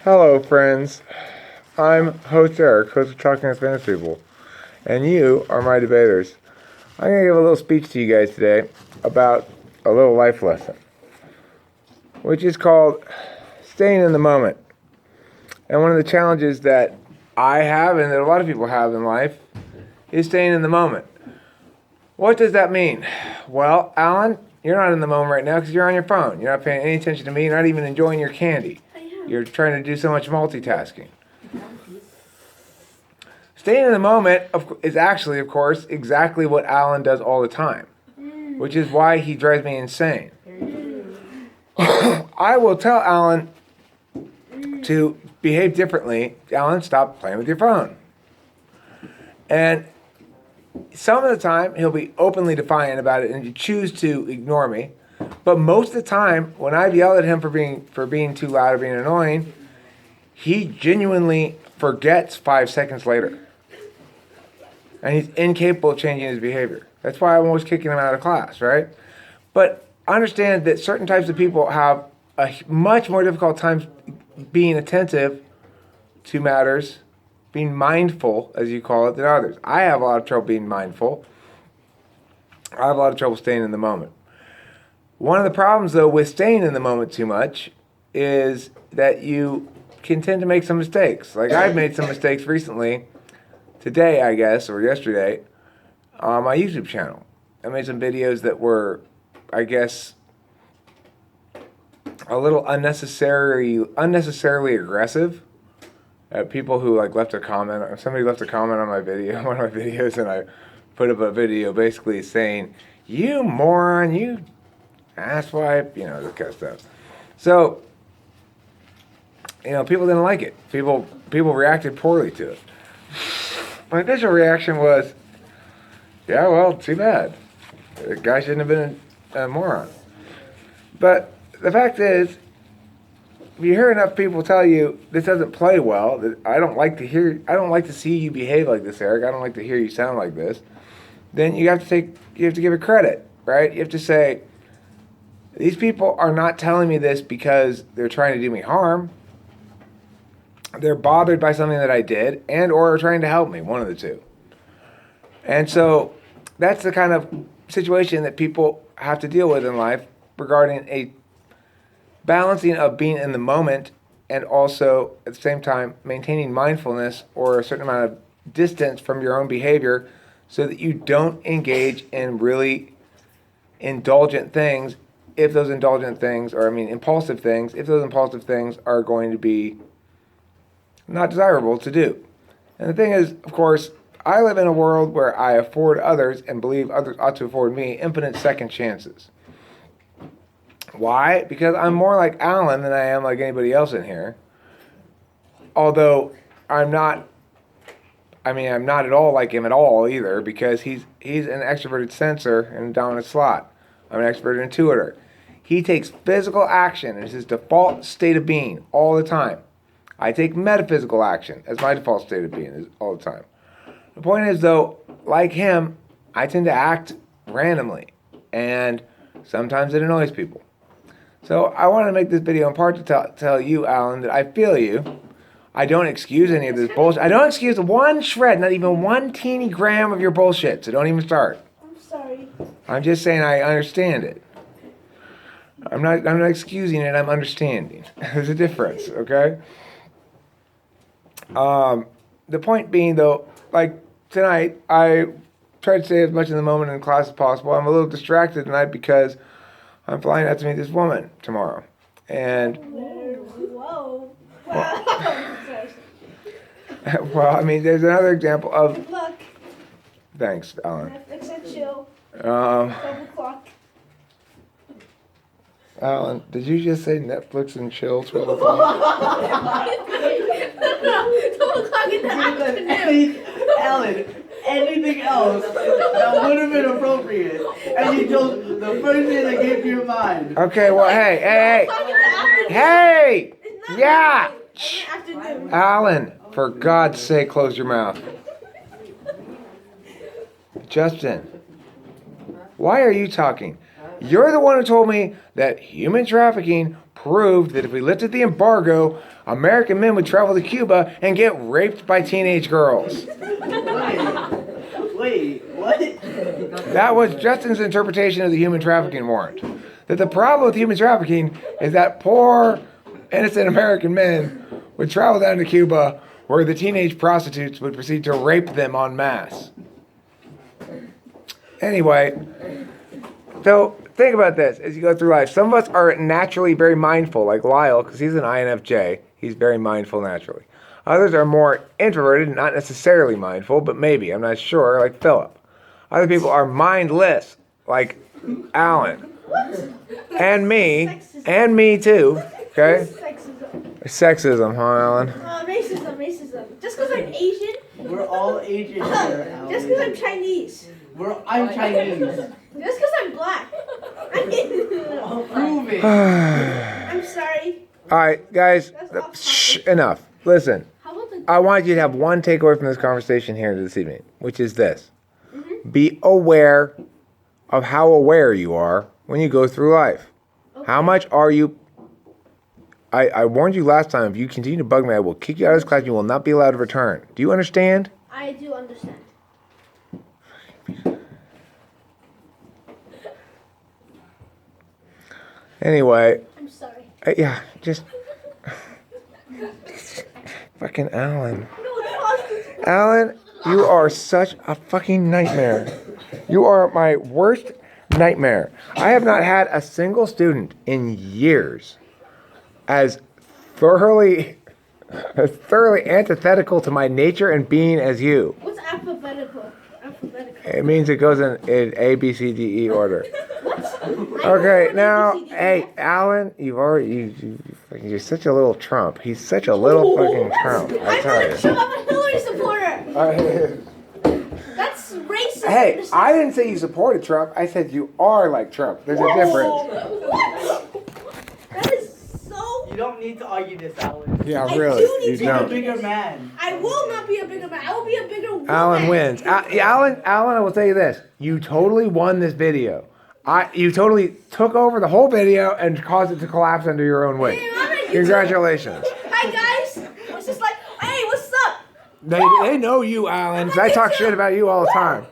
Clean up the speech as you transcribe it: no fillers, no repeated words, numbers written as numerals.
Hello, friends. I'm Host Eric, host of Talking with Spanish People, and you are my debaters. I'm going to give a little speech to you guys today about a little life lesson, which is called staying in the moment. And one of the challenges that I have and that a lot of people have in life is staying in the moment. What does that mean? Well, Alan, you're not in the moment right now because you're on your phone. You're not paying any attention to me. You're not even enjoying your candy. You're trying to do so much multitasking. Staying in the moment is actually, of course, exactly what Alan does all the time, which is why he drives me insane. I will tell Alan to behave differently. Alan, stop playing with your phone. And some of the time, he'll be openly defiant about it and choose to ignore me. But most of the time, when I've yelled at him for being too loud or being annoying, he genuinely forgets 5 seconds later. And he's incapable of changing his behavior. That's why I'm always kicking him out of class, right? But understand that certain types of people have a much more difficult time being attentive to matters, being mindful, as you call it, than others. I have a lot of trouble being mindful. I have a lot of trouble staying in the moment. One of the problems, though, with staying in the moment too much is that you can tend to make some mistakes. Like I've made some mistakes recently, today, I guess, or yesterday, on my YouTube channel. I made some videos that were, I guess, a little unnecessarily aggressive. People who left a comment. Somebody left a comment on my video, one of my videos, and I put up a video basically saying, "You moron, you asswipe," this kind of stuff. So, people didn't like it. People reacted poorly to it. My initial reaction was, yeah, well, too bad. The guy shouldn't have been a moron. But the fact is, if you hear enough people tell you this doesn't play well, that I don't like to see you behave like this, Eric. I don't like to hear you sound like this. Then you have to give it credit, right? You have to say, these people are not telling me this because they're trying to do me harm. They're bothered by something that I did and or are trying to help me, one of the two. And so that's the kind of situation that people have to deal with in life regarding a balancing of being in the moment and also at the same time maintaining mindfulness or a certain amount of distance from your own behavior so that you don't engage in really indulgent things if those impulsive things, if those impulsive things are going to be not desirable to do. And the thing is, of course, I live in a world where I afford others and believe others ought to afford me infinite second chances. Why? Because I'm more like Alan than I am like anybody else in here. Although I'm not at all like him at all either, because he's an extroverted sensor and a dominant slot. I'm an extroverted intuitor. He takes physical action as his default state of being all the time. I take metaphysical action as my default state of being all the time. The point is, though, like him, I tend to act randomly, and sometimes it annoys people. So I want to make this video in part to tell you, Alan, that I feel you. I don't excuse any of this bullshit. I don't excuse one shred, not even one teeny gram of your bullshit, so don't even start. I'm sorry. I'm just saying I understand it. I'm not excusing it, I'm understanding. There's a difference, okay? The point being, though, like tonight, I tried to stay as much in the moment in class as possible. I'm a little distracted tonight because I'm flying out to meet this woman tomorrow. And Whoa. well, there's another example of. Good luck. Thanks, Alan. Netflix and chill. 12 o'clock. Alan, did you just say Netflix and chill 12 o'clock? 12 o'clock in the afternoon. Alan, anything else that would have been appropriate, and you chose the first thing that came to your mind. Okay, well, hey, yeah. Alan, for God's sake, close your mouth. Justin, why are you talking? You're the one who told me that human trafficking proved that if we lifted the embargo, American men would travel to Cuba and get raped by teenage girls. Wait, what? That was Justin's interpretation of the human trafficking warrant. That the problem with human trafficking is that poor, innocent American men would travel down to Cuba where the teenage prostitutes would proceed to rape them en masse. Anyway, so think about this as you go through life. Some of us are naturally very mindful, like Lyle, because he's an INFJ. He's very mindful naturally. Others are more introverted, not necessarily mindful, but maybe, I'm not sure, like Philip. Other people are mindless, like Alan. What? And me. Sexism. And me too, okay? Sexism. Sexism, huh, Alan? Racism. Just because I'm Asian. We're all Asian here. Just because I'm Chinese. I'm Chinese. Just because I'm black. Prove it. I'm sorry. All right, guys, shh, enough. Listen, How about the... I want you to have one takeaway from this conversation here this evening, which is this. Be aware of how aware you are when you go through life. Okay. How much are you... I warned you last time, if you continue to bug me, I will kick you out of this class and you will not be allowed to return. Do you understand? I do understand. Anyway, I'm sorry. yeah, just... Fucking Alan. No, it's Alan, you are such a fucking nightmare. You are my worst nightmare. I have not had a single student in years as thoroughly antithetical to my nature and being as you. What's alphabetical? It means it goes in A, B, C, D, E order. What? Okay, now, hey, Alan, you're such a little Trump. He's such a little fucking Trump, I I'm tell not a you. Trump, I'm a Hillary supporter. That's racist. Hey, I didn't say you supported Trump. I said you are like Trump. There's a difference. What? That is so... You don't need to argue this, Alan. Yeah, I really. do need You to Be a don't. bigger man. I will not be a bigger man. I will be a bigger woman. Alan wins. Alan, I will tell you this. You totally won this video. You totally took over the whole video and caused it to collapse under your own weight. Hey, I'm on YouTube. Congratulations. Hi, guys. It's just like, hey, what's up? They know you, Alan, 'cause I talk shit about you all the time.